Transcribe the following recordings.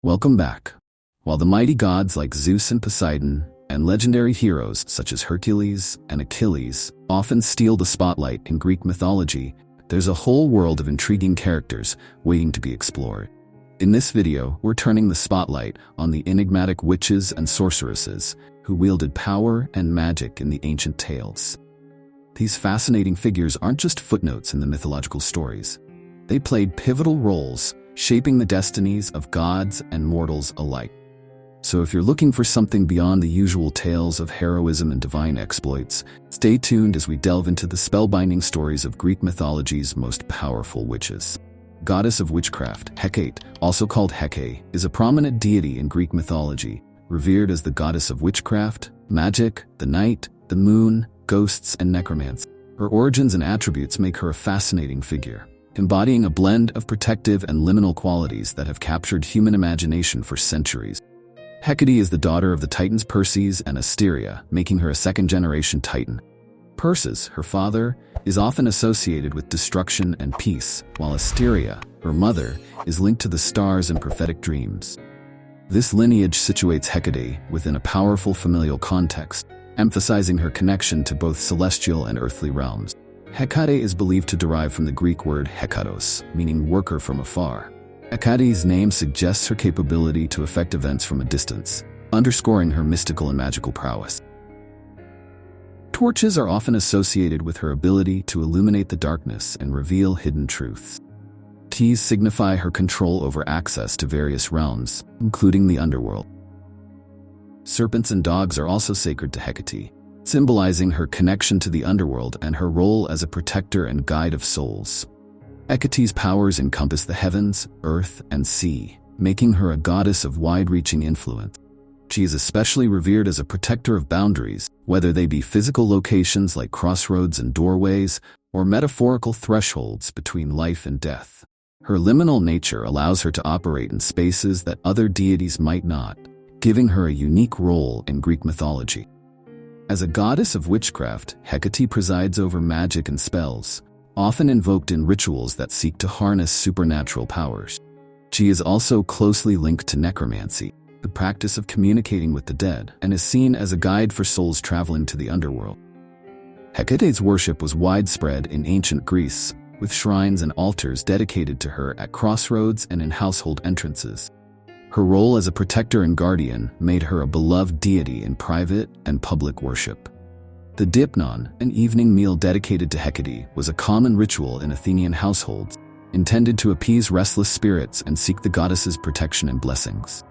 Welcome back. While the mighty gods like Zeus and Poseidon, and legendary heroes such as Hercules and Achilles often steal the spotlight in Greek mythology, there's a whole world of intriguing characters waiting to be explored. In this video, we're turning the spotlight on the enigmatic witches and sorceresses who wielded power and magic in the ancient tales. These fascinating figures aren't just footnotes in the mythological stories. They played pivotal roles, shaping the destinies of gods and mortals alike. So if you're looking for something beyond the usual tales of heroism and divine exploits, stay tuned as we delve into the spellbinding stories of Greek mythology's most powerful witches. Goddess of witchcraft, Hecate, also called Hecate, is a prominent deity in Greek mythology, revered as the goddess of witchcraft, magic, the night, the moon, ghosts, and necromancy. Her origins and attributes make her a fascinating figure, embodying a blend of protective and liminal qualities that have captured human imagination for centuries. Hecate is the daughter of the titans Perseus and Asteria, making her a second-generation titan. Perseus, her father, is often associated with destruction and peace, while Asteria, her mother, is linked to the stars and prophetic dreams. This lineage situates Hecate within a powerful familial context, emphasizing her connection to both celestial and earthly realms. Hecate is believed to derive from the Greek word hekatos, meaning worker from afar. Hecate's name suggests her capability to affect events from a distance, underscoring her mystical and magical prowess. Torches are often associated with her ability to illuminate the darkness and reveal hidden truths. Teas signify her control over access to various realms, including the underworld. Serpents and dogs are also sacred to Hecate, symbolizing her connection to the underworld and her role as a protector and guide of souls. Hecate's powers encompass the heavens, earth, and sea, making her a goddess of wide-reaching influence. She is especially revered as a protector of boundaries, whether they be physical locations like crossroads and doorways, or metaphorical thresholds between life and death. Her liminal nature allows her to operate in spaces that other deities might not, giving her a unique role in Greek mythology. As a goddess of witchcraft, Hecate presides over magic and spells, often invoked in rituals that seek to harness supernatural powers. She is also closely linked to necromancy, the practice of communicating with the dead, and is seen as a guide for souls traveling to the underworld. Hecate's worship was widespread in ancient Greece, with shrines and altars dedicated to her at crossroads and in household entrances. Her role as a protector and guardian made her a beloved deity in private and public worship. The dipnon, an evening meal dedicated to Hecate, was a common ritual in Athenian households, intended to appease restless spirits and seek the goddess's protection and blessings.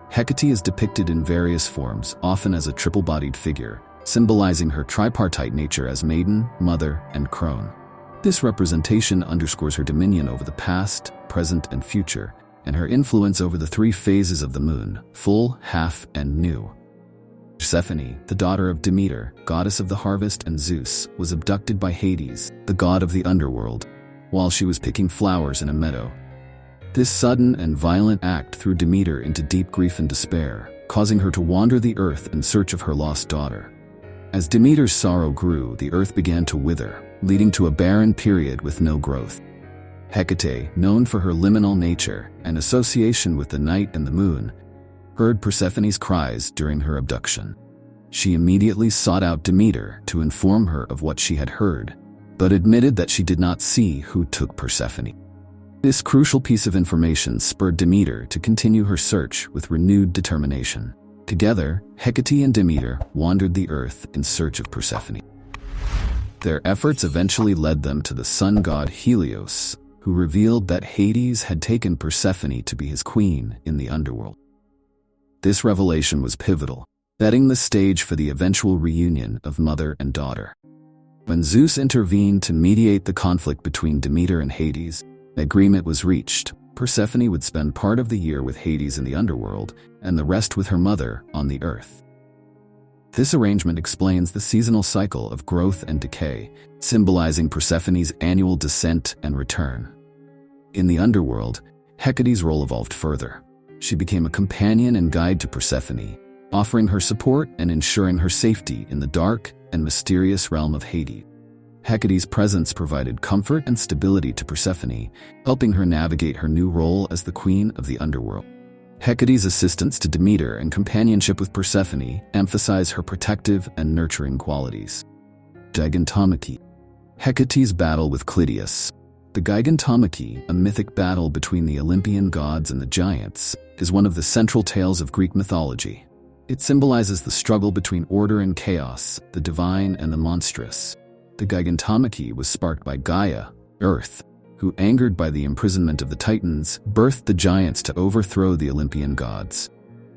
Hecate is depicted in various forms, often as a triple-bodied figure, symbolizing her tripartite nature as maiden, mother, and crone. This representation underscores her dominion over the past, present, and future, and her influence over the three phases of the moon: full, half, and new. Persephone, the daughter of Demeter, goddess of the harvest, and Zeus, was abducted by Hades, the god of the underworld, while she was picking flowers in a meadow. This sudden and violent act threw Demeter into deep grief and despair, causing her to wander the earth in search of her lost daughter. As Demeter's sorrow grew, the earth began to wither, leading to a barren period with no growth. Hecate, known for her liminal nature and association with the night and the moon, heard Persephone's cries during her abduction. She immediately sought out Demeter to inform her of what she had heard, but admitted that she did not see who took Persephone. This crucial piece of information spurred Demeter to continue her search with renewed determination. Together, Hecate and Demeter wandered the earth in search of Persephone. Their efforts eventually led them to the sun god Helios, who revealed that Hades had taken Persephone to be his queen in the underworld. This revelation was pivotal, setting the stage for the eventual reunion of mother and daughter. When Zeus intervened to mediate the conflict between Demeter and Hades, an agreement was reached. Persephone would spend part of the year with Hades in the underworld and the rest with her mother on the earth. This arrangement explains the seasonal cycle of growth and decay, symbolizing Persephone's annual descent and return. In the underworld, Hecate's role evolved further. She became a companion and guide to Persephone, offering her support and ensuring her safety in the dark and mysterious realm of Hades. Hecate's presence provided comfort and stability to Persephone, helping her navigate her new role as the queen of the underworld. Hecate's assistance to Demeter and companionship with Persephone emphasize her protective and nurturing qualities. Gigantomachy. Hecate's battle with Clytius. The Gigantomachy, a mythic battle between the Olympian gods and the giants, is one of the central tales of Greek mythology. It symbolizes the struggle between order and chaos, the divine and the monstrous. The Gigantomachy was sparked by Gaia, Earth, who, angered by the imprisonment of the Titans, birthed the giants to overthrow the Olympian gods.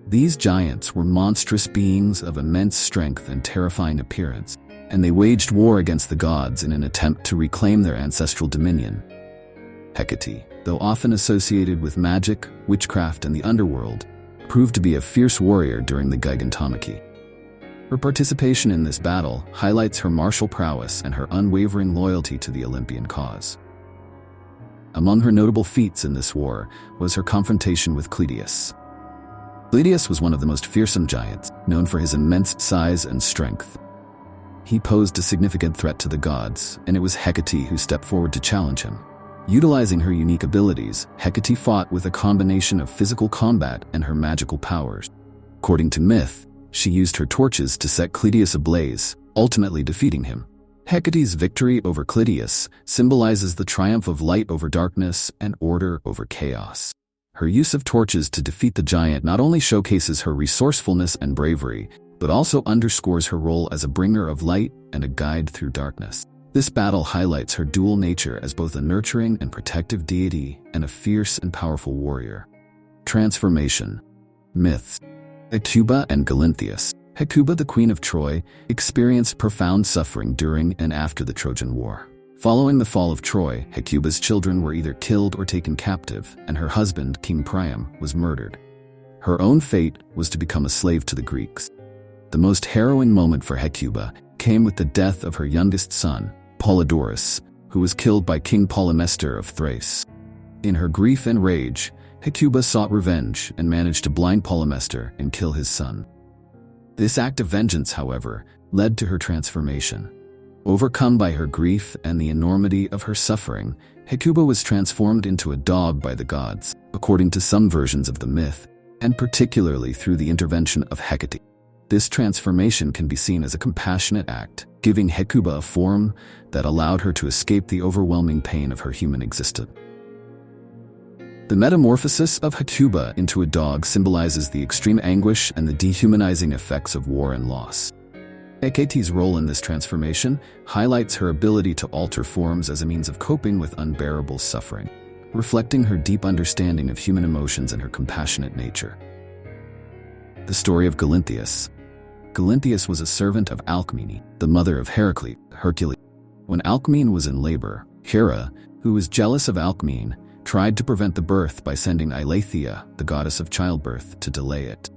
These giants were monstrous beings of immense strength and terrifying appearance, and they waged war against the gods in an attempt to reclaim their ancestral dominion. Hecate, though often associated with magic, witchcraft, and the underworld, proved to be a fierce warrior during the Gigantomachy. Her participation in this battle highlights her martial prowess and her unwavering loyalty to the Olympian cause. Among her notable feats in this war was her confrontation with Clytius. Clytius was one of the most fearsome giants, known for his immense size and strength. He posed a significant threat to the gods, and it was Hecate who stepped forward to challenge him. Utilizing her unique abilities, Hecate fought with a combination of physical combat and her magical powers. According to myth, she used her torches to set Clytius ablaze, ultimately defeating him. Hecate's victory over Clytius symbolizes the triumph of light over darkness and order over chaos. Her use of torches to defeat the giant not only showcases her resourcefulness and bravery, but also underscores her role as a bringer of light and a guide through darkness. This battle highlights her dual nature as both a nurturing and protective deity and a fierce and powerful warrior. Transformation. Myths. Hecuba and Galinthias. Hecuba, the queen of Troy, experienced profound suffering during and after the Trojan War. Following the fall of Troy, Hecuba's children were either killed or taken captive, and her husband, King Priam, was murdered. Her own fate was to become a slave to the Greeks. The most harrowing moment for Hecuba came with the death of her youngest son, Polydorus, who was killed by King Polymestor of Thrace. In her grief and rage, Hecuba sought revenge and managed to blind Polymestor and kill his son. This act of vengeance, however, led to her transformation. Overcome by her grief and the enormity of her suffering, Hecuba was transformed into a dog by the gods, according to some versions of the myth, and particularly through the intervention of Hecate. This transformation can be seen as a compassionate act, giving Hecuba a form that allowed her to escape the overwhelming pain of her human existence. The metamorphosis of Hecuba into a dog symbolizes the extreme anguish and the dehumanizing effects of war and loss. Hecate's role in this transformation highlights her ability to alter forms as a means of coping with unbearable suffering, reflecting her deep understanding of human emotions and her compassionate nature. The story of Galinthias. Galinthias was a servant of Alcmene, the mother of Hercules. When Alcmene was in labor, Hera, who was jealous of Alcmene, tried to prevent the birth by sending Eileithyia, the goddess of childbirth, to delay it.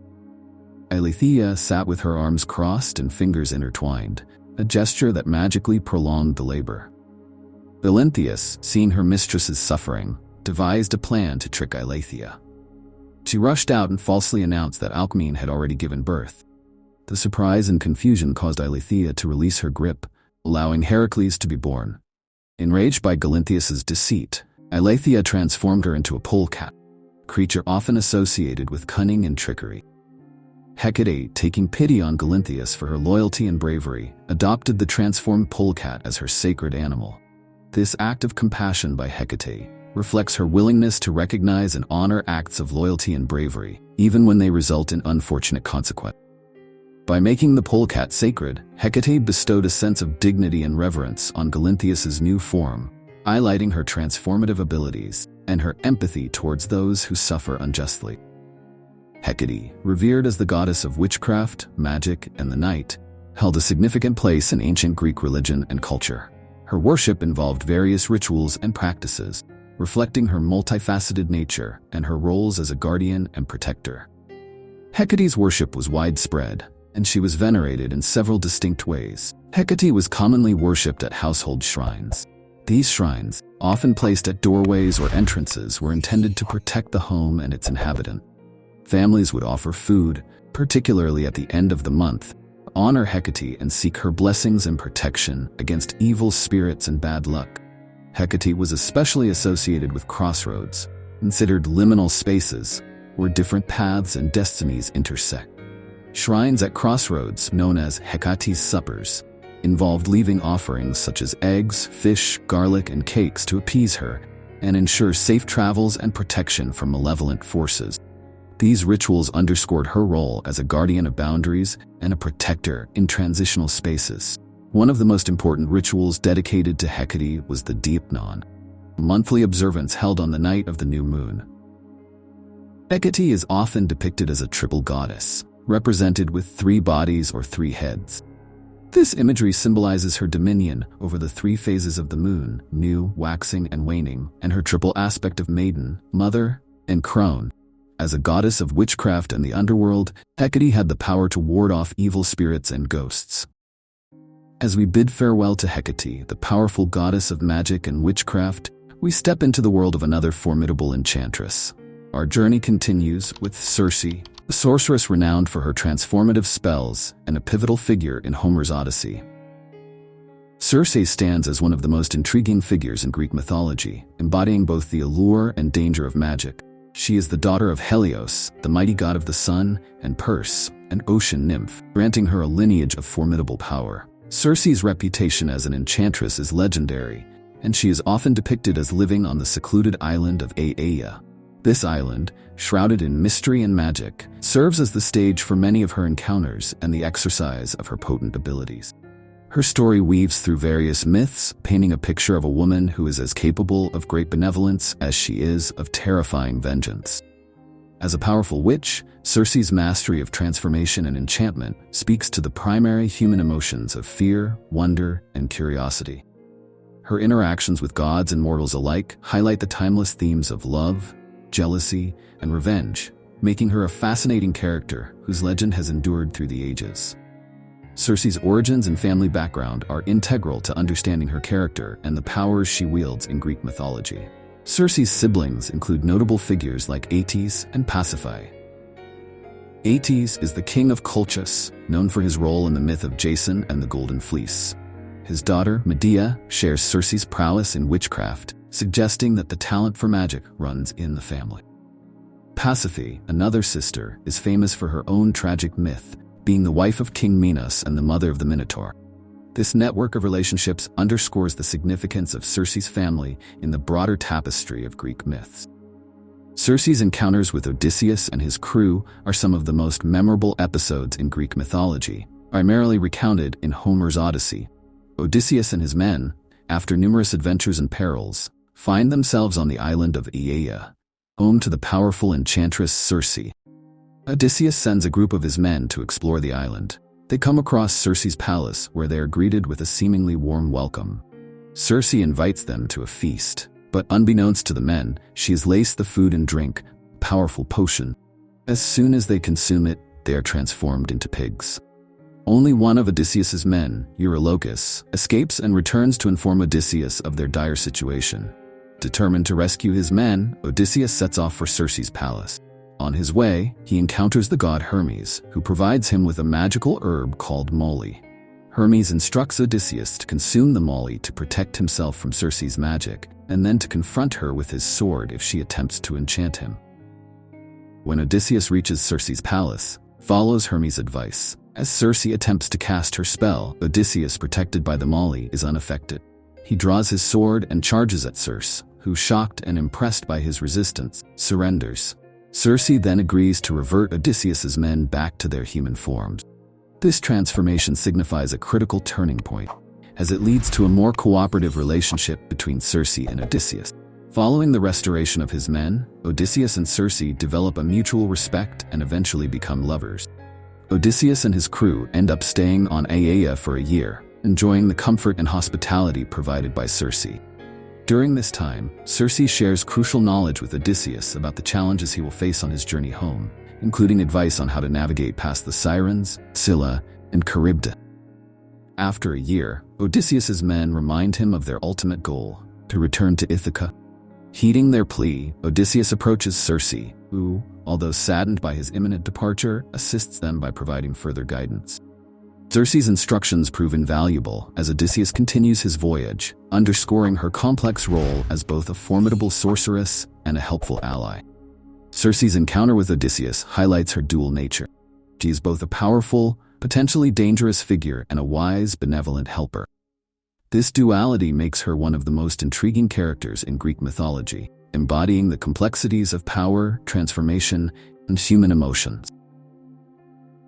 Eileithyia sat with her arms crossed and fingers intertwined, a gesture that magically prolonged the labor. Galinthias, seeing her mistress's suffering, devised a plan to trick Eileithyia. She rushed out and falsely announced that Alcmene had already given birth. The surprise and confusion caused Eileithyia to release her grip, allowing Hercules to be born. Enraged by Galinthias's deceit, Eileithyia transformed her into a polecat, a creature often associated with cunning and trickery. Hecate, taking pity on Galinthias for her loyalty and bravery, adopted the transformed polecat as her sacred animal. This act of compassion by Hecate reflects her willingness to recognize and honor acts of loyalty and bravery, even when they result in unfortunate consequences. By making the polecat sacred, Hecate bestowed a sense of dignity and reverence on Galinthias's new form, highlighting her transformative abilities and her empathy towards those who suffer unjustly. Hecate, revered as the goddess of witchcraft, magic, and the night, held a significant place in ancient Greek religion and culture. Her worship involved various rituals and practices, reflecting her multifaceted nature and her roles as a guardian and protector. Hecate's worship was widespread, and she was venerated in several distinct ways. Hecate was commonly worshipped at household shrines. These shrines, often placed at doorways or entrances, were intended to protect the home and its inhabitant. Families would offer food, particularly at the end of the month, to honor Hecate and seek her blessings and protection against evil spirits and bad luck. Hecate was especially associated with crossroads, considered liminal spaces, where different paths and destinies intersect. Shrines at crossroads, known as Hecate's suppers, involved leaving offerings such as eggs, fish, garlic, and cakes to appease her and ensure safe travels and protection from malevolent forces. These rituals underscored her role as a guardian of boundaries and a protector in transitional spaces. One of the most important rituals dedicated to Hecate was the Deipnon, a monthly observance held on the night of the new moon. Hecate is often depicted as a triple goddess, represented with 3 bodies or 3 heads. This imagery symbolizes her dominion over the 3 phases of the moon, new, waxing, and waning, and her triple aspect of maiden, mother, and crone. As a goddess of witchcraft and the underworld, Hecate had the power to ward off evil spirits and ghosts. As we bid farewell to Hecate, the powerful goddess of magic and witchcraft, we step into the world of another formidable enchantress. Our journey continues with Circe, a sorceress renowned for her transformative spells and a pivotal figure in Homer's Odyssey. Circe stands as one of the most intriguing figures in Greek mythology, embodying both the allure and danger of magic. She is the daughter of Helios, the mighty god of the sun, and Perse, an ocean nymph, granting her a lineage of formidable power. Circe's reputation as an enchantress is legendary, and she is often depicted as living on the secluded island of Aeaea. This island, shrouded in mystery and magic, serves as the stage for many of her encounters and the exercise of her potent abilities. Her story weaves through various myths, painting a picture of a woman who is as capable of great benevolence as she is of terrifying vengeance. As a powerful witch, Circe's mastery of transformation and enchantment speaks to the primary human emotions of fear, wonder, and curiosity. Her interactions with gods and mortals alike highlight the timeless themes of love, jealousy, and revenge, making her a fascinating character whose legend has endured through the ages. Circe's origins and family background are integral to understanding her character and the powers she wields in Greek mythology. Circe's siblings include notable figures like Aeetes and Pasiphae. Aeetes is the king of Colchis, known for his role in the myth of Jason and the Golden Fleece. His daughter, Medea, shares Circe's prowess in witchcraft, suggesting that the talent for magic runs in the family. Pasiphae, another sister, is famous for her own tragic myth, being the wife of King Minos and the mother of the Minotaur. This network of relationships underscores the significance of Circe's family in the broader tapestry of Greek myths. Circe's encounters with Odysseus and his crew are some of the most memorable episodes in Greek mythology, primarily recounted in Homer's Odyssey. Odysseus and his men, after numerous adventures and perils, find themselves on the island of Aeaea, home to the powerful enchantress Circe. Odysseus sends a group of his men to explore the island. They come across Circe's palace, where they are greeted with a seemingly warm welcome. Circe invites them to a feast, but unbeknownst to the men, she has laced the food and drink a powerful potion. As soon as they consume it, they are transformed into pigs. Only one of Odysseus's men, Eurylochus, escapes and returns to inform Odysseus of their dire situation. Determined to rescue his men, Odysseus sets off for Circe's palace. On his way, he encounters the god Hermes, who provides him with a magical herb called moly. Hermes instructs Odysseus to consume the moly to protect himself from Circe's magic, and then to confront her with his sword if she attempts to enchant him. When Odysseus reaches Circe's palace, follows Hermes' advice. As Circe attempts to cast her spell, Odysseus, protected by the moly, is unaffected. He draws his sword and charges at Circe, who, shocked and impressed by his resistance, surrenders. Circe then agrees to revert Odysseus's men back to their human forms. This transformation signifies a critical turning point, as it leads to a more cooperative relationship between Circe and Odysseus. Following the restoration of his men, Odysseus and Circe develop a mutual respect and eventually become lovers. Odysseus and his crew end up staying on Aeaea for a year, enjoying the comfort and hospitality provided by Circe. During this time, Circe shares crucial knowledge with Odysseus about the challenges he will face on his journey home, including advice on how to navigate past the Sirens, Scylla, and Charybdis. After a year, Odysseus's men remind him of their ultimate goal, to return to Ithaca. Heeding their plea, Odysseus approaches Circe, who, although saddened by his imminent departure, assists them by providing further guidance. Circe's instructions prove invaluable as Odysseus continues his voyage, underscoring her complex role as both a formidable sorceress and a helpful ally. Circe's encounter with Odysseus highlights her dual nature. She is both a powerful, potentially dangerous figure and a wise, benevolent helper. This duality makes her one of the most intriguing characters in Greek mythology, embodying the complexities of power, transformation, and human emotions.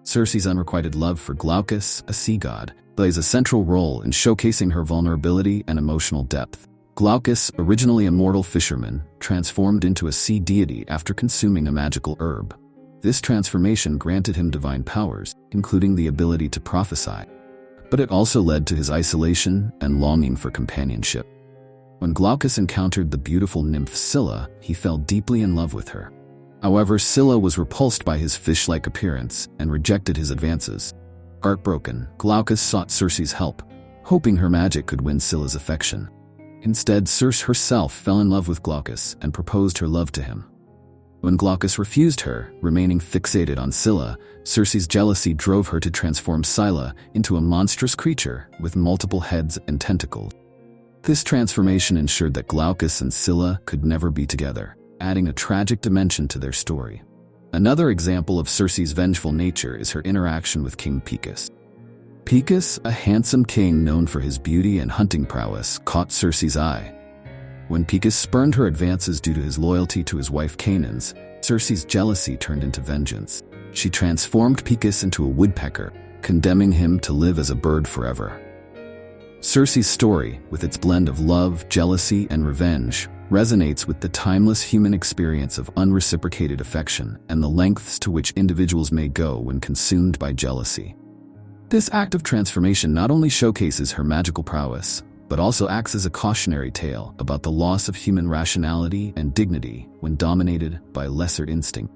Circe's unrequited love for Glaucus, a sea god, plays a central role in showcasing her vulnerability and emotional depth. Glaucus, originally a mortal fisherman, transformed into a sea deity after consuming a magical herb. This transformation granted him divine powers, including the ability to prophesy. But it also led to his isolation and longing for companionship. When Glaucus encountered the beautiful nymph Scylla, he fell deeply in love with her. However, Scylla was repulsed by his fish-like appearance and rejected his advances. Heartbroken, Glaucus sought Circe's help, hoping her magic could win Scylla's affection. Instead, Circe herself fell in love with Glaucus and proposed her love to him. When Glaucus refused her, remaining fixated on Scylla, Circe's jealousy drove her to transform Scylla into a monstrous creature with multiple heads and tentacles. This transformation ensured that Glaucus and Scylla could never be together, adding a tragic dimension to their story. Another example of Circe's vengeful nature is her interaction with King Picus. Picus, a handsome king known for his beauty and hunting prowess, caught Circe's eye. When Picus spurned her advances due to his loyalty to his wife Canaan's, Circe's jealousy turned into vengeance. She transformed Picus into a woodpecker, condemning him to live as a bird forever. Circe's story, with its blend of love, jealousy, and revenge, resonates with the timeless human experience of unreciprocated affection and the lengths to which individuals may go when consumed by jealousy. This act of transformation not only showcases her magical prowess, but also acts as a cautionary tale about the loss of human rationality and dignity when dominated by lesser instinct.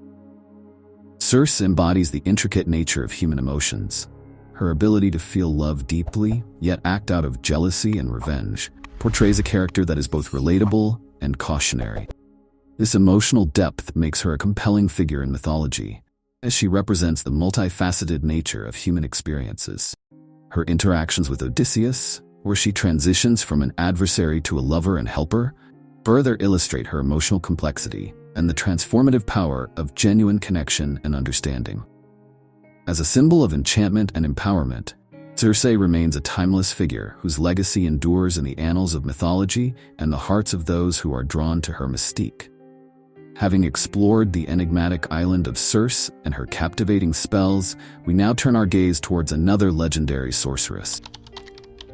Circe embodies the intricate nature of human emotions. Her ability to feel love deeply, yet act out of jealousy and revenge, portrays a character that is both relatable and cautionary. This emotional depth makes her a compelling figure in mythology, as she represents the multifaceted nature of human experiences. Her interactions with Odysseus, where she transitions from an adversary to a lover and helper, further illustrate her emotional complexity and the transformative power of genuine connection and understanding. As a symbol of enchantment and empowerment, Circe remains a timeless figure whose legacy endures in the annals of mythology and the hearts of those who are drawn to her mystique. Having explored the enigmatic island of Circe and her captivating spells, we now turn our gaze towards another legendary sorceress.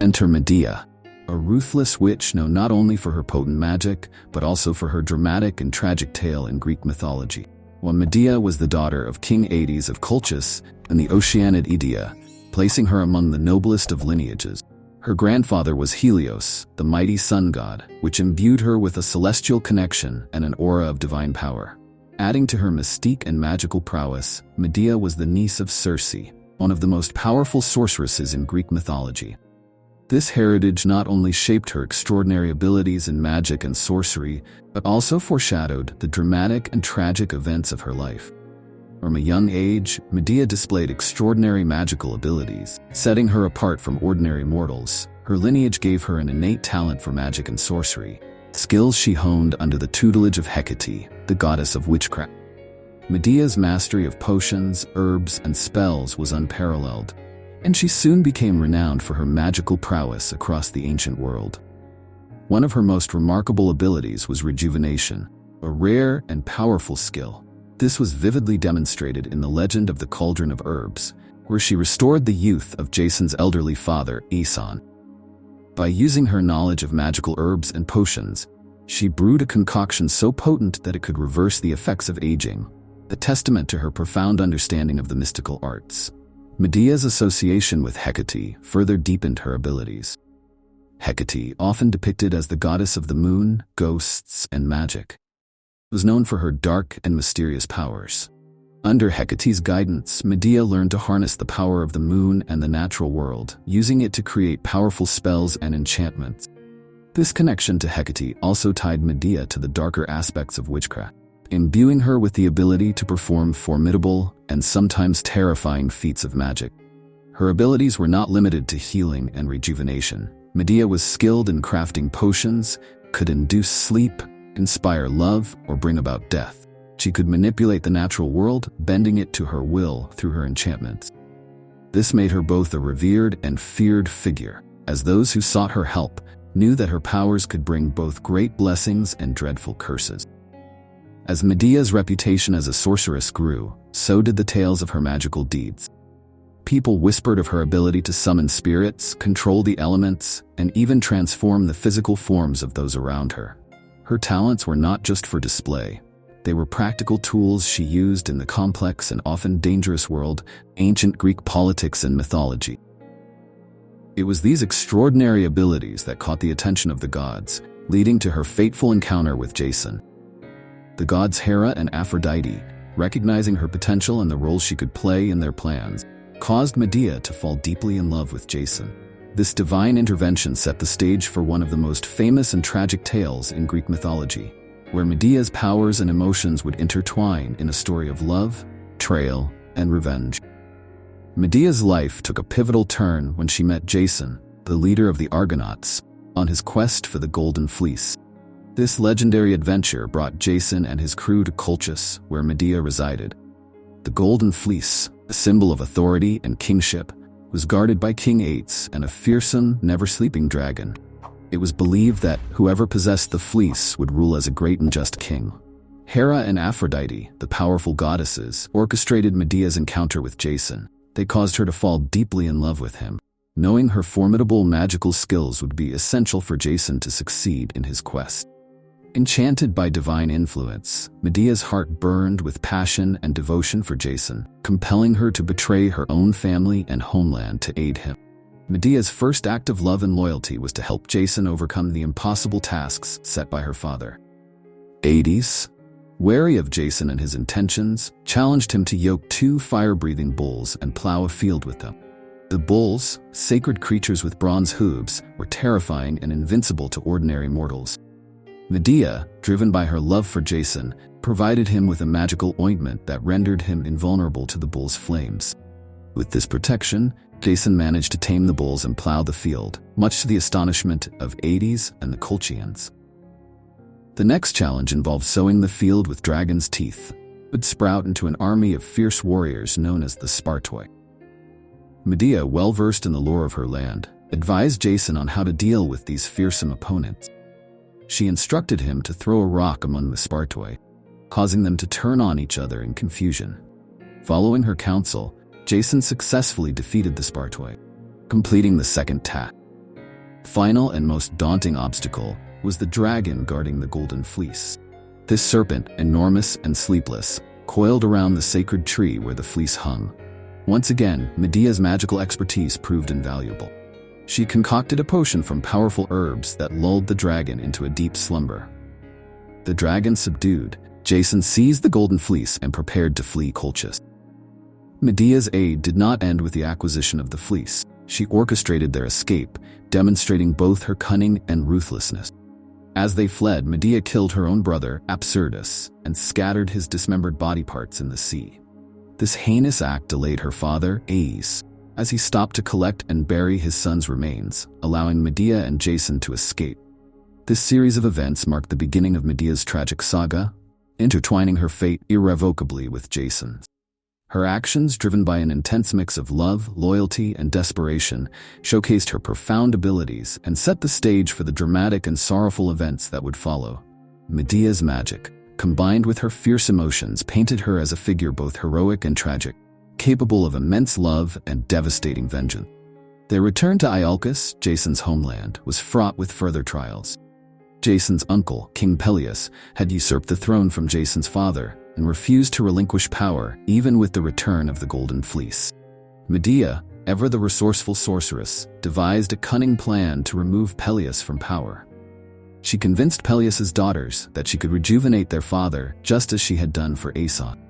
Enter Medea, a ruthless witch known not only for her potent magic, but also for her dramatic and tragic tale in Greek mythology. While Medea was the daughter of King Hades of Colchis and the Oceanid Edea, placing her among the noblest of lineages. Her grandfather was Helios, the mighty sun god, which imbued her with a celestial connection and an aura of divine power. Adding to her mystique and magical prowess, Medea was the niece of Circe, one of the most powerful sorceresses in Greek mythology. This heritage not only shaped her extraordinary abilities in magic and sorcery, but also foreshadowed the dramatic and tragic events of her life. From a young age, Medea displayed extraordinary magical abilities, setting her apart from ordinary mortals. Her lineage gave her an innate talent for magic and sorcery, skills she honed under the tutelage of Hecate, the goddess of witchcraft. Medea's mastery of potions, herbs, and spells was unparalleled, and she soon became renowned for her magical prowess across the ancient world. One of her most remarkable abilities was rejuvenation, a rare and powerful skill. This was vividly demonstrated in the legend of the Cauldron of Herbs, where she restored the youth of Jason's elderly father, Aeson. By using her knowledge of magical herbs and potions, she brewed a concoction so potent that it could reverse the effects of aging, a testament to her profound understanding of the mystical arts. Medea's association with Hecate further deepened her abilities. Hecate, often depicted as the goddess of the moon, ghosts, and magic, was known for her dark and mysterious powers. Under Hecate's guidance, Medea learned to harness the power of the moon and the natural world, using it to create powerful spells and enchantments. This connection to Hecate also tied Medea to the darker aspects of witchcraft, imbuing her with the ability to perform formidable and sometimes terrifying feats of magic. Her abilities were not limited to healing and rejuvenation. Medea was skilled in crafting potions, could induce sleep, inspire love, or bring about death. She could manipulate the natural world, bending it to her will through her enchantments. This made her both a revered and feared figure, as those who sought her help knew that her powers could bring both great blessings and dreadful curses. As Medea's reputation as a sorceress grew, so did the tales of her magical deeds. People whispered of her ability to summon spirits, control the elements, and even transform the physical forms of those around her. Her talents were not just for display. They were practical tools she used in the complex and often dangerous world, ancient Greek politics and mythology. It was these extraordinary abilities that caught the attention of the gods, leading to her fateful encounter with Jason. The gods Hera and Aphrodite, recognizing her potential and the role she could play in their plans, caused Medea to fall deeply in love with Jason. This divine intervention set the stage for one of the most famous and tragic tales in Greek mythology, where Medea's powers and emotions would intertwine in a story of love, betrayal, and revenge. Medea's life took a pivotal turn when she met Jason, the leader of the Argonauts, on his quest for the Golden Fleece. This legendary adventure brought Jason and his crew to Colchis, where Medea resided. The Golden Fleece, a symbol of authority and kingship, was guarded by King Ates and a fearsome, never-sleeping dragon. It was believed that whoever possessed the fleece would rule as a great and just king. Hera and Aphrodite, the powerful goddesses, orchestrated Medea's encounter with Jason. They caused her to fall deeply in love with him, knowing her formidable magical skills would be essential for Jason to succeed in his quest. Enchanted by divine influence, Medea's heart burned with passion and devotion for Jason, compelling her to betray her own family and homeland to aid him. Medea's first act of love and loyalty was to help Jason overcome the impossible tasks set by her father. Hades, wary of Jason and his intentions, challenged him to yoke 2 fire-breathing bulls and plow a field with them. The bulls, sacred creatures with bronze hooves, were terrifying and invincible to ordinary mortals. Medea, driven by her love for Jason, provided him with a magical ointment that rendered him invulnerable to the bull's flames. With this protection, Jason managed to tame the bulls and plow the field, much to the astonishment of Hades and the Colchians. The next challenge involved sowing the field with dragon's teeth, would sprout into an army of fierce warriors known as the Spartoi. Medea, well-versed in the lore of her land, advised Jason on how to deal with these fearsome opponents. She instructed him to throw a rock among the Spartoi, causing them to turn on each other in confusion. Following her counsel, Jason successfully defeated the Spartoi, completing the second task. Final and most daunting obstacle was the dragon guarding the Golden Fleece. This serpent, enormous and sleepless, coiled around the sacred tree where the fleece hung. Once again, Medea's magical expertise proved invaluable. She concocted a potion from powerful herbs that lulled the dragon into a deep slumber. The dragon subdued, Jason seized the Golden Fleece and prepared to flee Colchis. Medea's aid did not end with the acquisition of the fleece. She orchestrated their escape, demonstrating both her cunning and ruthlessness. As they fled, Medea killed her own brother, Apsyrtus, and scattered his dismembered body parts in the sea. This heinous act delayed her father, Aes, as he stopped to collect and bury his son's remains, allowing Medea and Jason to escape. This series of events marked the beginning of Medea's tragic saga, intertwining her fate irrevocably with Jason's. Her actions, driven by an intense mix of love, loyalty, and desperation, showcased her profound abilities and set the stage for the dramatic and sorrowful events that would follow. Medea's magic, combined with her fierce emotions, painted her as a figure both heroic and tragic, capable of immense love and devastating vengeance. Their return to Iolcus, Jason's homeland, was fraught with further trials. Jason's uncle, King Peleus, had usurped the throne from Jason's father and refused to relinquish power even with the return of the Golden Fleece. Medea, ever the resourceful sorceress, devised a cunning plan to remove Peleus from power. She convinced Peleus's daughters that she could rejuvenate their father just as she had done for Aeson.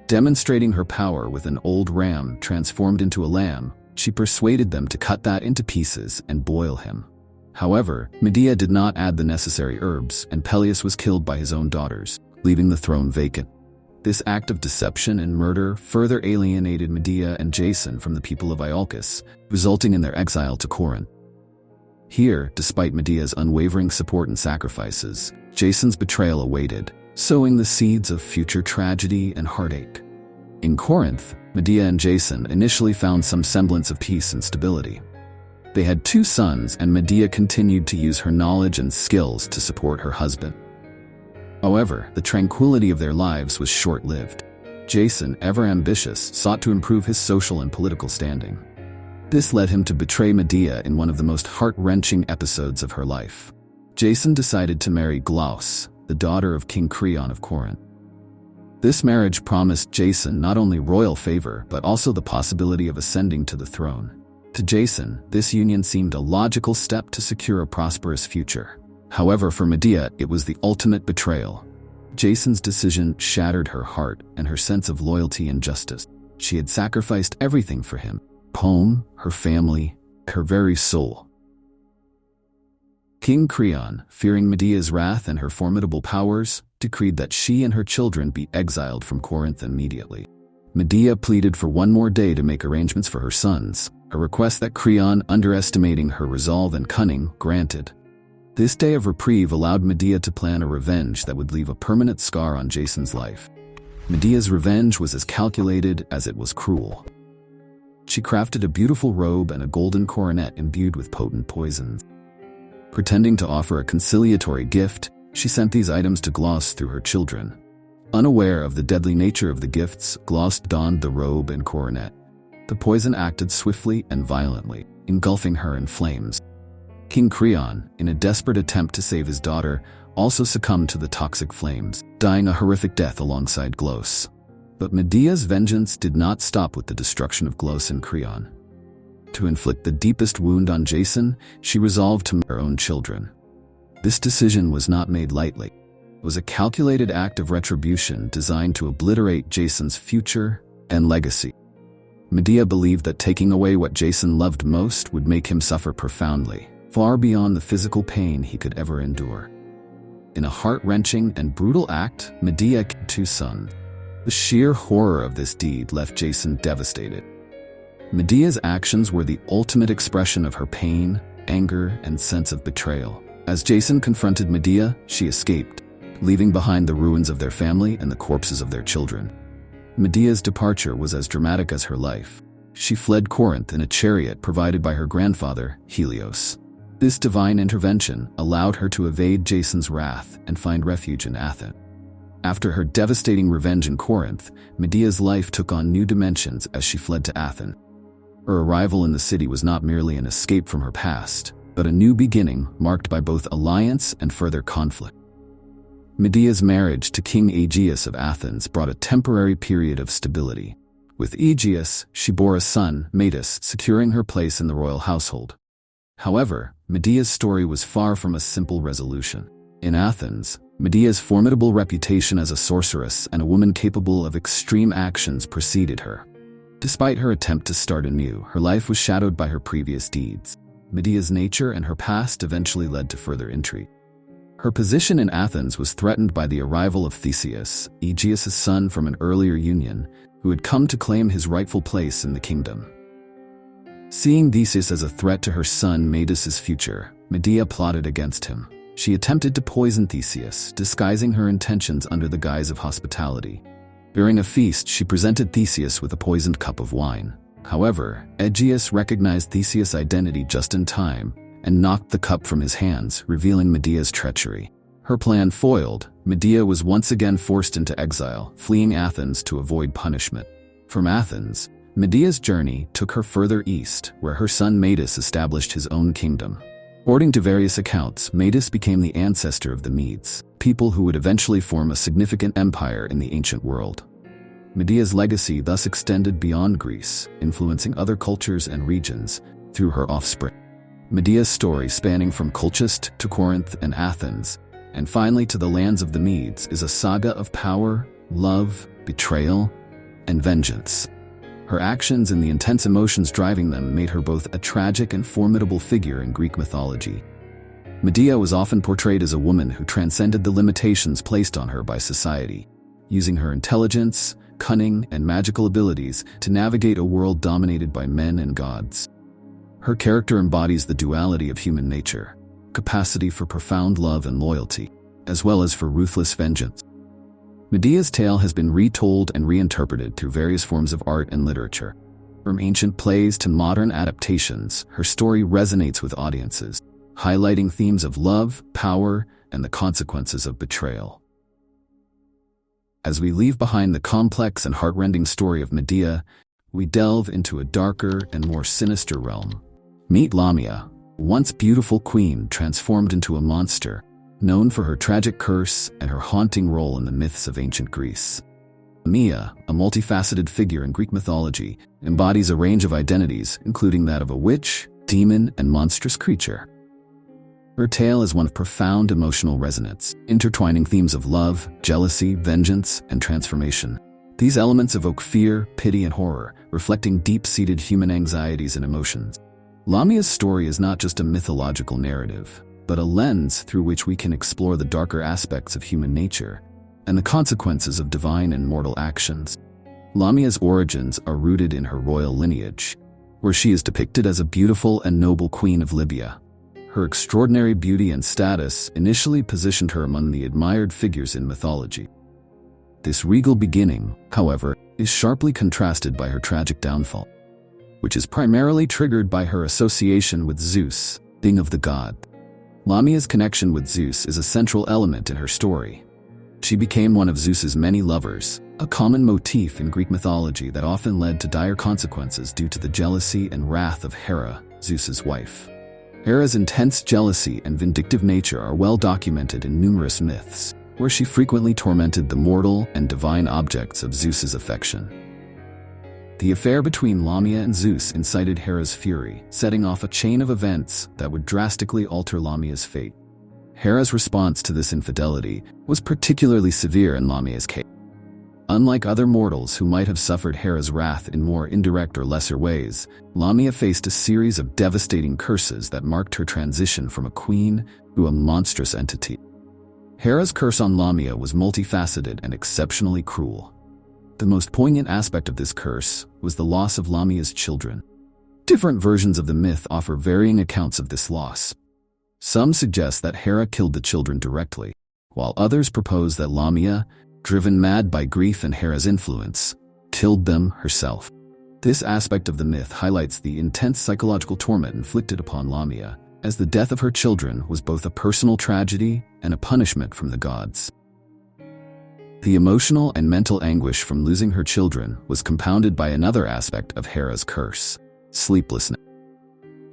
Demonstrating her power with an old ram transformed into a lamb, she persuaded them to cut that into pieces and boil him. However, Medea did not add the necessary herbs, and Peleus was killed by his own daughters, leaving the throne vacant. This act of deception and murder further alienated Medea and Jason from the people of Iolcus, resulting in their exile to Corinth. Here, despite Medea's unwavering support and sacrifices, Jason's betrayal awaited, sowing the seeds of future tragedy and heartache. In Corinth, Medea and Jason initially found some semblance of peace and stability. They had 2 sons, and Medea continued to use her knowledge and skills to support her husband. However, the tranquility of their lives was short-lived. Jason, ever ambitious, sought to improve his social and political standing. This led him to betray Medea in one of the most heart-wrenching episodes of her life. Jason decided to marry Glauce, the daughter of King Creon of Corinth. This marriage promised Jason not only royal favor but also the possibility of ascending to the throne. To Jason, this union seemed a logical step to secure a prosperous future. However, for Medea, it was the ultimate betrayal. Jason's decision shattered her heart and her sense of loyalty and justice. She had sacrificed everything for him: home, her family, her very soul. King Creon, fearing Medea's wrath and her formidable powers, decreed that she and her children be exiled from Corinth immediately. Medea pleaded for one more day to make arrangements for her sons, a request that Creon, underestimating her resolve and cunning, granted. This day of reprieve allowed Medea to plan a revenge that would leave a permanent scar on Jason's life. Medea's revenge was as calculated as it was cruel. She crafted a beautiful robe and a golden coronet imbued with potent poisons. Pretending to offer a conciliatory gift, she sent these items to Glauce through her children. Unaware of the deadly nature of the gifts, Glauce donned the robe and coronet. The poison acted swiftly and violently, engulfing her in flames. King Creon, in a desperate attempt to save his daughter, also succumbed to the toxic flames, dying a horrific death alongside Glauce. But Medea's vengeance did not stop with the destruction of Glauce and Creon. To inflict the deepest wound on Jason, she resolved to murder her own children. This decision was not made lightly. It was a calculated act of retribution designed to obliterate Jason's future and legacy. Medea believed that taking away what Jason loved most would make him suffer profoundly, far beyond the physical pain he could ever endure. In a heart-wrenching and brutal act, Medea killed 2 sons. The sheer horror of this deed left Jason devastated. Medea's actions were the ultimate expression of her pain, anger, and sense of betrayal. As Jason confronted Medea, she escaped, leaving behind the ruins of their family and the corpses of their children. Medea's departure was as dramatic as her life. She fled Corinth in a chariot provided by her grandfather, Helios. This divine intervention allowed her to evade Jason's wrath and find refuge in Athens. After her devastating revenge in Corinth, Medea's life took on new dimensions as she fled to Athens. Her arrival in the city was not merely an escape from her past, but a new beginning marked by both alliance and further conflict. Medea's marriage to King Aegeus of Athens brought a temporary period of stability. With Aegeus, she bore a son, Medus, securing her place in the royal household. However, Medea's story was far from a simple resolution. In Athens, Medea's formidable reputation as a sorceress and a woman capable of extreme actions preceded her. Despite her attempt to start anew, her life was shadowed by her previous deeds. Medea's nature and her past eventually led to further intrigue. Her position in Athens was threatened by the arrival of Theseus, Aegeus' son from an earlier union, who had come to claim his rightful place in the kingdom. Seeing Theseus as a threat to her son Medus's future, Medea plotted against him. She attempted to poison Theseus, disguising her intentions under the guise of hospitality. During a feast, she presented Theseus with a poisoned cup of wine. However, Aegeus recognized Theseus' identity just in time and knocked the cup from his hands, revealing Medea's treachery. Her plan foiled, Medea was once again forced into exile, fleeing Athens to avoid punishment. From Athens, Medea's journey took her further east, where her son Medus established his own kingdom. According to various accounts, Medus became the ancestor of the Medes, people who would eventually form a significant empire in the ancient world. Medea's legacy thus extended beyond Greece, influencing other cultures and regions through her offspring. Medea's story, spanning from Colchis to Corinth and Athens, and finally to the lands of the Medes, is a saga of power, love, betrayal, and vengeance. Her actions and the intense emotions driving them made her both a tragic and formidable figure in Greek mythology. Medea was often portrayed as a woman who transcended the limitations placed on her by society, using her intelligence, cunning, and magical abilities to navigate a world dominated by men and gods. Her character embodies the duality of human nature, capacity for profound love and loyalty, as well as for ruthless vengeance. Medea's tale has been retold and reinterpreted through various forms of art and literature. From ancient plays to modern adaptations, her story resonates with audiences, highlighting themes of love, power, and the consequences of betrayal. As we leave behind the complex and heartrending story of Medea, we delve into a darker and more sinister realm. Meet Lamia, once beautiful queen transformed into a monster, known for her tragic curse and her haunting role in the myths of ancient Greece. Lamia, a multifaceted figure in Greek mythology, embodies a range of identities, including that of a witch, demon, and monstrous creature. Her tale is one of profound emotional resonance, intertwining themes of love, jealousy, vengeance, and transformation. These elements evoke fear, pity, and horror, reflecting deep-seated human anxieties and emotions. Lamia's story is not just a mythological narrative, but a lens through which we can explore the darker aspects of human nature and the consequences of divine and mortal actions. Lamia's origins are rooted in her royal lineage, where she is depicted as a beautiful and noble queen of Libya. Her extraordinary beauty and status initially positioned her among the admired figures in mythology. This regal beginning, however, is sharply contrasted by her tragic downfall, which is primarily triggered by her association with Zeus, king of the god. Lamia's connection with Zeus is a central element in her story. She became one of Zeus's many lovers, a common motif in Greek mythology that often led to dire consequences due to the jealousy and wrath of Hera, Zeus's wife. Hera's intense jealousy and vindictive nature are well documented in numerous myths, where she frequently tormented the mortal and divine objects of Zeus's affection. The affair between Lamia and Zeus incited Hera's fury, setting off a chain of events that would drastically alter Lamia's fate. Hera's response to this infidelity was particularly severe in Lamia's case. Unlike other mortals who might have suffered Hera's wrath in more indirect or lesser ways, Lamia faced a series of devastating curses that marked her transition from a queen to a monstrous entity. Hera's curse on Lamia was multifaceted and exceptionally cruel. The most poignant aspect of this curse was the loss of Lamia's children. Different versions of the myth offer varying accounts of this loss. Some suggest that Hera killed the children directly, while others propose that Lamia, driven mad by grief and Hera's influence, killed them herself. This aspect of the myth highlights the intense psychological torment inflicted upon Lamia, as the death of her children was both a personal tragedy and a punishment from the gods. The emotional and mental anguish from losing her children was compounded by another aspect of Hera's curse: sleeplessness.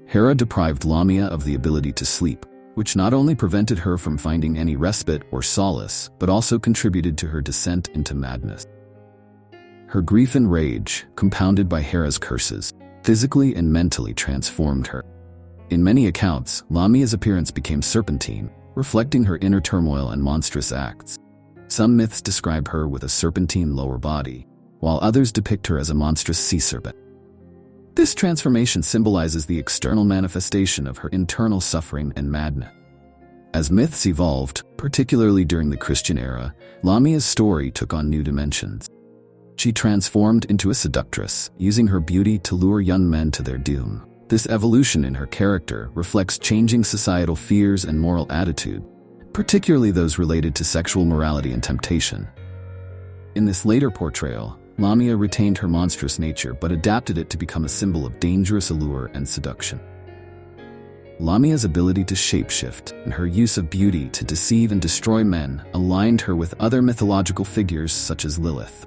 Hera deprived Lamia of the ability to sleep, which not only prevented her from finding any respite or solace, but also contributed to her descent into madness. Her grief and rage, compounded by Hera's curses, physically and mentally transformed her. In many accounts, Lamia's appearance became serpentine, reflecting her inner turmoil and monstrous acts. Some myths describe her with a serpentine lower body, while others depict her as a monstrous sea serpent. This transformation symbolizes the external manifestation of her internal suffering and madness. As myths evolved, particularly during the Christian era, Lamia's story took on new dimensions. She transformed into a seductress, using her beauty to lure young men to their doom. This evolution in her character reflects changing societal fears and moral attitude, particularly those related to sexual morality and temptation. In this later portrayal, Lamia retained her monstrous nature but adapted it to become a symbol of dangerous allure and seduction. Lamia's ability to shapeshift and her use of beauty to deceive and destroy men aligned her with other mythological figures such as Lilith.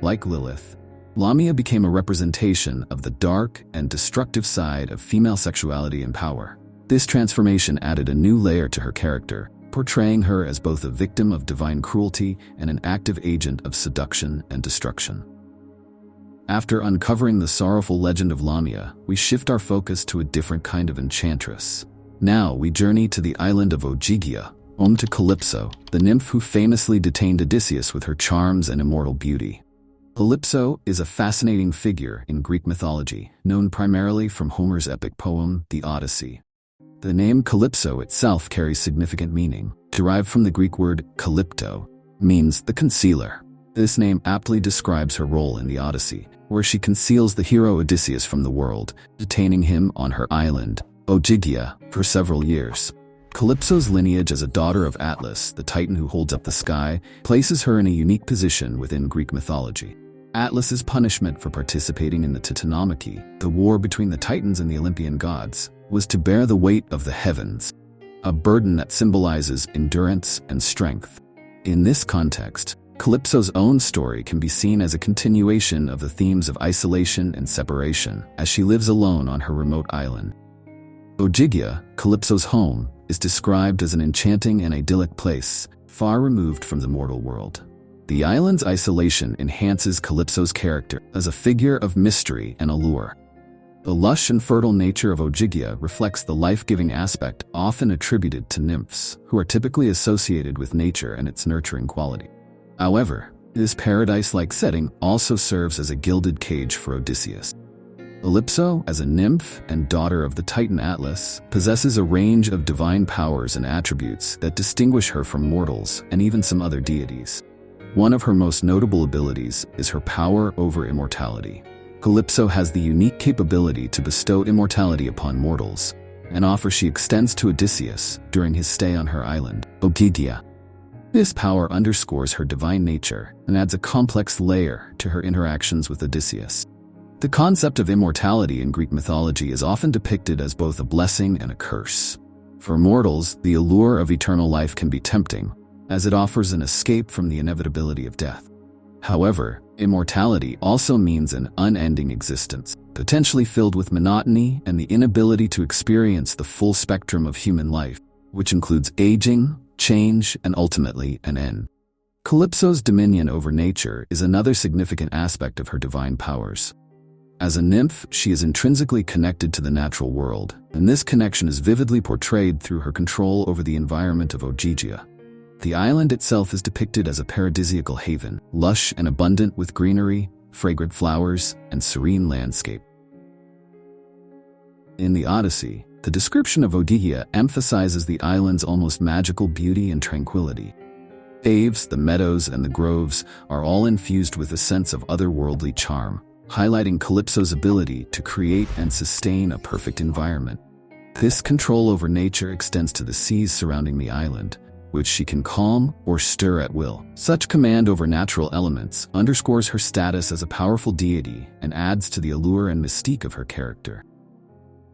Like Lilith, Lamia became a representation of the dark and destructive side of female sexuality and power. This transformation added a new layer to her character, portraying her as both a victim of divine cruelty and an active agent of seduction and destruction. After uncovering the sorrowful legend of Lamia, we shift our focus to a different kind of enchantress. Now we journey to the island of Ogygia, home to Calypso, the nymph who famously detained Odysseus with her charms and immortal beauty. Calypso is a fascinating figure in Greek mythology, known primarily from Homer's epic poem, The Odyssey. The name Calypso itself carries significant meaning, derived from the Greek word kalypto, means the concealer. This name aptly describes her role in the Odyssey, where she conceals the hero Odysseus from the world, detaining him on her island, Ogygia, for several years. Calypso's lineage as a daughter of Atlas, the titan who holds up the sky, places her in a unique position within Greek mythology. Atlas's punishment for participating in the Titanomachy, the war between the Titans and the Olympian gods, was to bear the weight of the heavens, a burden that symbolizes endurance and strength. In this context, Calypso's own story can be seen as a continuation of the themes of isolation and separation as she lives alone on her remote island. Ogygia, Calypso's home, is described as an enchanting and idyllic place, far removed from the mortal world. The island's isolation enhances Calypso's character as a figure of mystery and allure. The lush and fertile nature of Ogygia reflects the life-giving aspect often attributed to nymphs, who are typically associated with nature and its nurturing quality. However, this paradise-like setting also serves as a gilded cage for Odysseus. Calypso, as a nymph and daughter of the Titan Atlas, possesses a range of divine powers and attributes that distinguish her from mortals and even some other deities. One of her most notable abilities is her power over immortality. Calypso has the unique capability to bestow immortality upon mortals, an offer she extends to Odysseus during his stay on her island, Ogygia. This power underscores her divine nature and adds a complex layer to her interactions with Odysseus. The concept of immortality in Greek mythology is often depicted as both a blessing and a curse. For mortals, the allure of eternal life can be tempting, as it offers an escape from the inevitability of death. However, immortality also means an unending existence, potentially filled with monotony and the inability to experience the full spectrum of human life, which includes aging, change, and ultimately an end. Calypso's dominion over nature is another significant aspect of her divine powers. As a nymph, she is intrinsically connected to the natural world, and this connection is vividly portrayed through her control over the environment of Ogygia. The island itself is depicted as a paradisiacal haven, lush and abundant with greenery, fragrant flowers, and serene landscape. In the Odyssey, the description of Ogygia emphasizes the island's almost magical beauty and tranquility. Caves, the meadows, and the groves are all infused with a sense of otherworldly charm, highlighting Calypso's ability to create and sustain a perfect environment. This control over nature extends to the seas surrounding the island, which she can calm or stir at will. Such command over natural elements underscores her status as a powerful deity and adds to the allure and mystique of her character.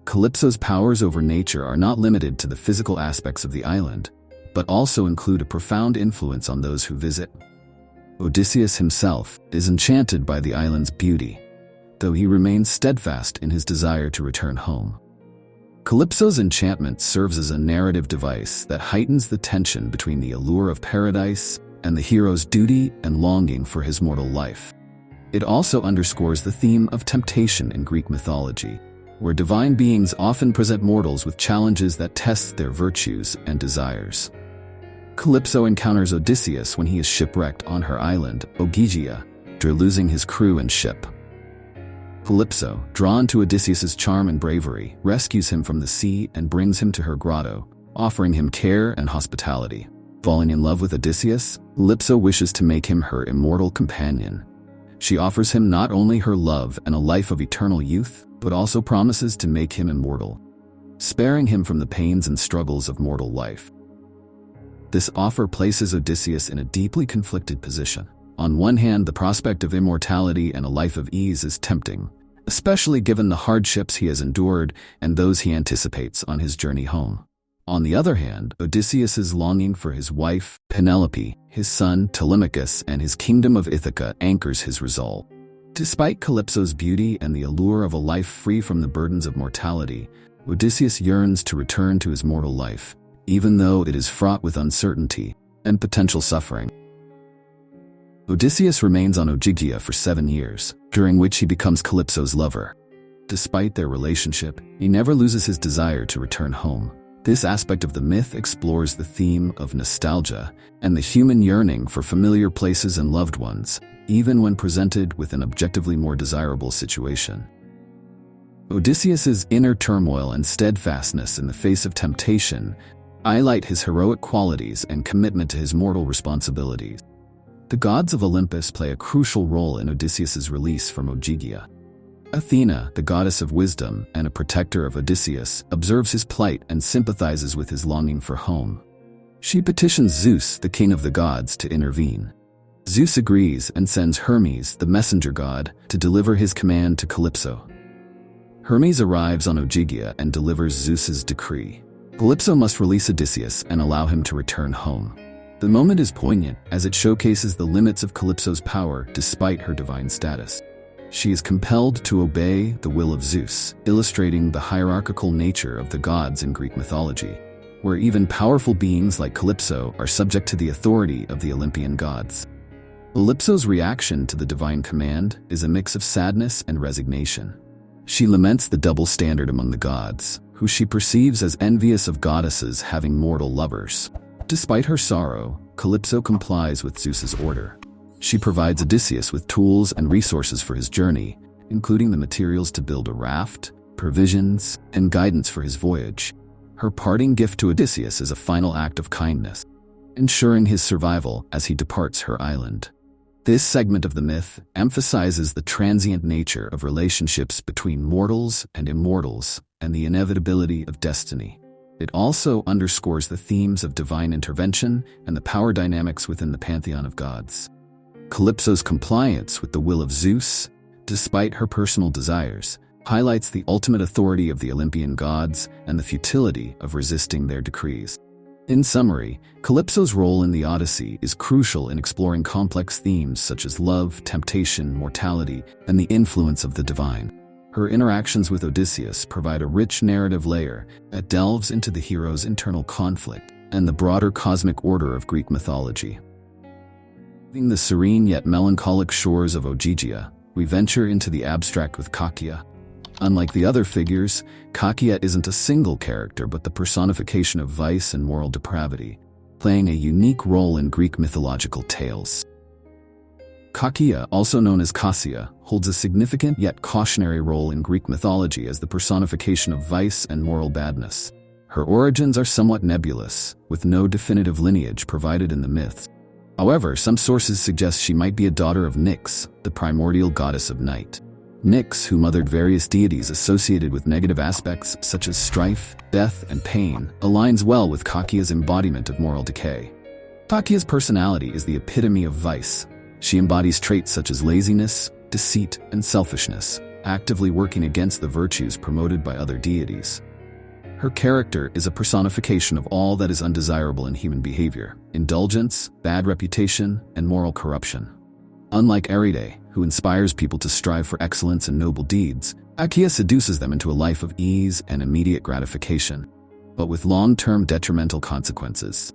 Calypso's powers over nature are not limited to the physical aspects of the island, but also include a profound influence on those who visit. Odysseus himself is enchanted by the island's beauty, though he remains steadfast in his desire to return home. Calypso's enchantment serves as a narrative device that heightens the tension between the allure of paradise and the hero's duty and longing for his mortal life. It also underscores the theme of temptation in Greek mythology, where divine beings often present mortals with challenges that test their virtues and desires. Calypso encounters Odysseus when he is shipwrecked on her island, Ogygia, after losing his crew and ship. Calypso, drawn to Odysseus's charm and bravery, rescues him from the sea and brings him to her grotto, offering him care and hospitality. Falling in love with Odysseus, Calypso wishes to make him her immortal companion. She offers him not only her love and a life of eternal youth, but also promises to make him immortal, sparing him from the pains and struggles of mortal life. This offer places Odysseus in a deeply conflicted position. On one hand, the prospect of immortality and a life of ease is tempting, especially given the hardships he has endured and those he anticipates on his journey home. On the other hand, Odysseus's longing for his wife, Penelope, his son, Telemachus, and his kingdom of Ithaca anchors his resolve. Despite Calypso's beauty and the allure of a life free from the burdens of mortality, Odysseus yearns to return to his mortal life, even though it is fraught with uncertainty and potential suffering. Odysseus remains on Ogygia for 7 years, during which he becomes Calypso's lover. Despite their relationship, he never loses his desire to return home. This aspect of the myth explores the theme of nostalgia and the human yearning for familiar places and loved ones, even when presented with an objectively more desirable situation. Odysseus's inner turmoil and steadfastness in the face of temptation highlight his heroic qualities and commitment to his mortal responsibilities. The gods of Olympus play a crucial role in Odysseus's release from Ogygia. Athena, the goddess of wisdom and a protector of Odysseus, observes his plight and sympathizes with his longing for home. She petitions Zeus, the king of the gods, to intervene. Zeus agrees and sends Hermes, the messenger god, to deliver his command to Calypso. Hermes arrives on Ogygia and delivers Zeus's decree. Calypso must release Odysseus and allow him to return home. The moment is poignant as it showcases the limits of Calypso's power despite her divine status. She is compelled to obey the will of Zeus, illustrating the hierarchical nature of the gods in Greek mythology, where even powerful beings like Calypso are subject to the authority of the Olympian gods. Calypso's reaction to the divine command is a mix of sadness and resignation. She laments the double standard among the gods, who she perceives as envious of goddesses having mortal lovers. Despite her sorrow, Calypso complies with Zeus's order. She provides Odysseus with tools and resources for his journey, including the materials to build a raft, provisions, and guidance for his voyage. Her parting gift to Odysseus is a final act of kindness, ensuring his survival as he departs her island. This segment of the myth emphasizes the transient nature of relationships between mortals and immortals and the inevitability of destiny. It also underscores the themes of divine intervention and the power dynamics within the pantheon of gods. Calypso's compliance with the will of Zeus, despite her personal desires, highlights the ultimate authority of the Olympian gods and the futility of resisting their decrees. In summary, Calypso's role in the Odyssey is crucial in exploring complex themes such as love, temptation, mortality, and the influence of the divine. Her interactions with Odysseus provide a rich narrative layer that delves into the hero's internal conflict and the broader cosmic order of Greek mythology. Leaving the serene yet melancholic shores of Ogygia, we venture into the abstract with Kakia. Unlike the other figures, Kakia isn't a single character but the personification of vice and moral depravity, playing a unique role in Greek mythological tales. Kakia, also known as Cassia, holds a significant yet cautionary role in Greek mythology as the personification of vice and moral badness. Her origins are somewhat nebulous, with no definitive lineage provided in the myths. However, some sources suggest she might be a daughter of Nyx, the primordial goddess of night. Nyx, who mothered various deities associated with negative aspects such as strife, death, and pain, aligns well with Kakia's embodiment of moral decay. Kakia's personality is the epitome of vice. She embodies traits such as laziness, deceit, and selfishness, actively working against the virtues promoted by other deities. Her character is a personification of all that is undesirable in human behavior: indulgence, bad reputation, and moral corruption. Unlike Arete, who inspires people to strive for excellence and noble deeds, Kakia seduces them into a life of ease and immediate gratification, but with long-term detrimental consequences.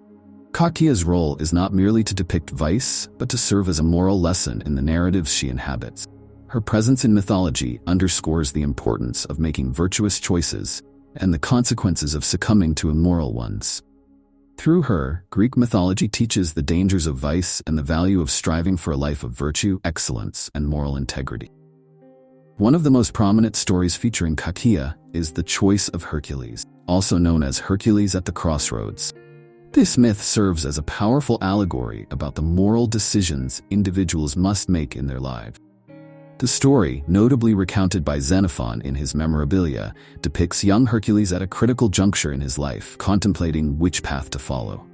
Kakia's role is not merely to depict vice, but to serve as a moral lesson in the narratives she inhabits. Her presence in mythology underscores the importance of making virtuous choices and the consequences of succumbing to immoral ones. Through her, Greek mythology teaches the dangers of vice and the value of striving for a life of virtue, excellence, and moral integrity. One of the most prominent stories featuring Kakia is the choice of Hercules, also known as Hercules at the Crossroads. This myth serves as a powerful allegory about the moral decisions individuals must make in their lives. The story, notably recounted by Xenophon in his Memorabilia, depicts young Hercules at a critical juncture in his life, contemplating which path to follow.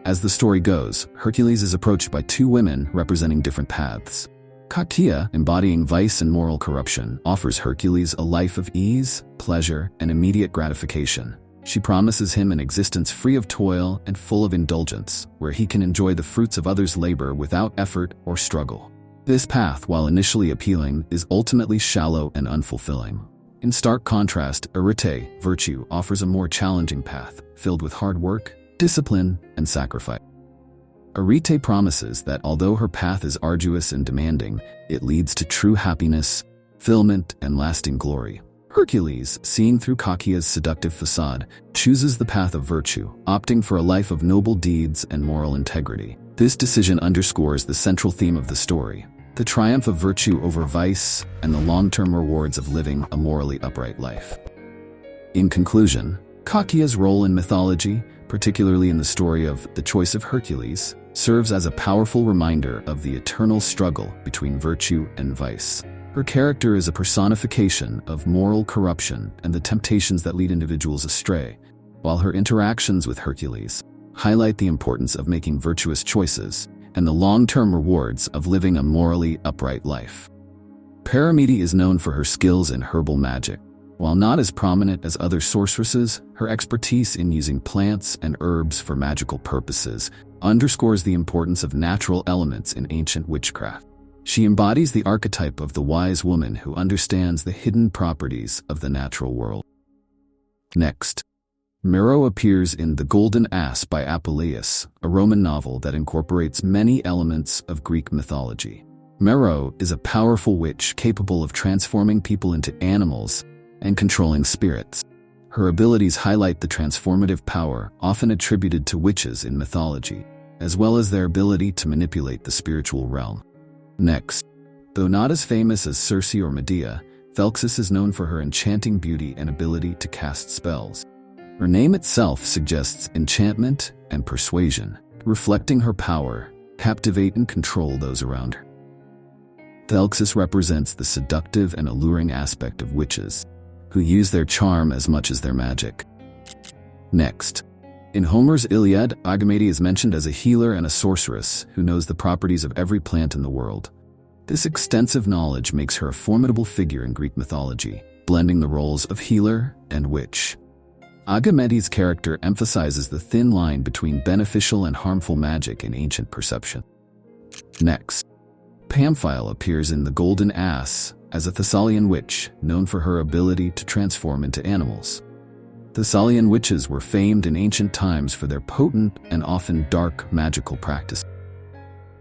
As the story goes, Hercules is approached by two women representing different paths. Kakia, embodying vice and moral corruption, offers Hercules a life of ease, pleasure, and immediate gratification. She promises him an existence free of toil and full of indulgence, where he can enjoy the fruits of others' labor without effort or struggle. This path, while initially appealing, is ultimately shallow and unfulfilling. In stark contrast, Arete, virtue, offers a more challenging path, filled with hard work, discipline, and sacrifice. Arete promises that although her path is arduous and demanding, it leads to true happiness, fulfillment, and lasting glory. Hercules, seeing through Kakia's seductive facade, chooses the path of virtue, opting for a life of noble deeds and moral integrity. This decision underscores the central theme of the story: the triumph of virtue over vice and the long-term rewards of living a morally upright life. In conclusion, Kakia's role in mythology, particularly in the story of The Choice of Hercules, serves as a powerful reminder of the eternal struggle between virtue and vice. Her character is a personification of moral corruption and the temptations that lead individuals astray, while her interactions with Hercules highlight the importance of making virtuous choices and the long-term rewards of living a morally upright life. Paramede is known for her skills in herbal magic. While not as prominent as other sorceresses, her expertise in using plants and herbs for magical purposes underscores the importance of natural elements in ancient witchcraft. She embodies the archetype of the wise woman who understands the hidden properties of the natural world. Next, Miro appears in The Golden Ass by Apuleius, a Roman novel that incorporates many elements of Greek mythology. Miro is a powerful witch capable of transforming people into animals and controlling spirits. Her abilities highlight the transformative power often attributed to witches in mythology, as well as their ability to manipulate the spiritual realm. Next, though not as famous as Circe or Medea, Thelxis is known for her enchanting beauty and ability to cast spells. Her name itself suggests enchantment and persuasion, reflecting her power to captivate and control those around her. Thelxis represents the seductive and alluring aspect of witches, who use their charm as much as their magic. Next, in Homer's Iliad, Agamede is mentioned as a healer and a sorceress who knows the properties of every plant in the world. This extensive knowledge makes her a formidable figure in Greek mythology, blending the roles of healer and witch. Agamede's character emphasizes the thin line between beneficial and harmful magic in ancient perception. Next, Pamphile appears in The Golden Ass as a Thessalian witch known for her ability to transform into animals. Thessalian witches were famed in ancient times for their potent and often dark magical practices.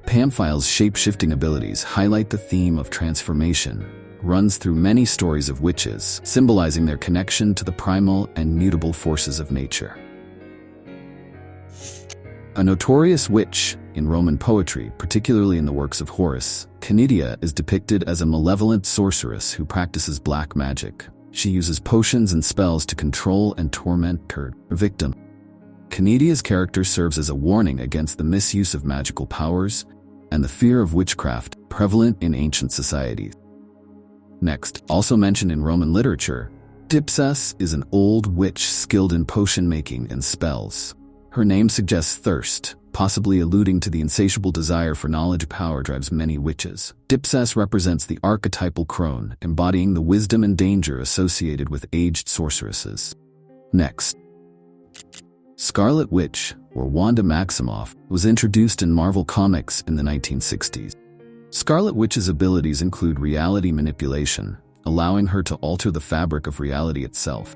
Pamphile's shape-shifting abilities highlight the theme of transformation, runs through many stories of witches, symbolizing their connection to the primal and mutable forces of nature. A notorious witch in Roman poetry, particularly in the works of Horace, Canidia is depicted as a malevolent sorceress who practices black magic. She uses potions and spells to control and torment her victim. Canidia's character serves as a warning against the misuse of magical powers and the fear of witchcraft prevalent in ancient societies. Next, also mentioned in Roman literature, Dipsas is an old witch skilled in potion making and spells. Her name suggests thirst, possibly alluding to the insatiable desire for knowledge. Power drives many witches. Dipsas represents the archetypal crone, embodying the wisdom and danger associated with aged sorceresses. Next, Scarlet Witch, or Wanda Maximoff, was introduced in Marvel Comics in the 1960s. Scarlet Witch's abilities include reality manipulation, allowing her to alter the fabric of reality itself.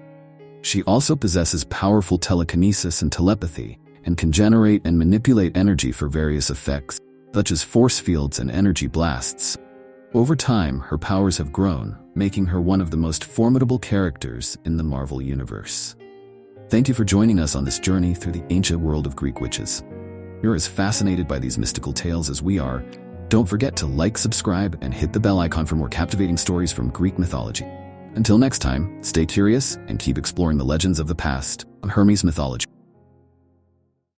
She also possesses powerful telekinesis and telepathy, and can generate and manipulate energy for various effects, such as force fields and energy blasts. Over time, her powers have grown, making her one of the most formidable characters in the Marvel Universe. Thank you for joining us on this journey through the ancient world of Greek witches. If you're as fascinated by these mystical tales as we are, don't forget to like, subscribe, and hit the bell icon for more captivating stories from Greek mythology. Until next time, stay curious and keep exploring the legends of the past on Hermes Mythology.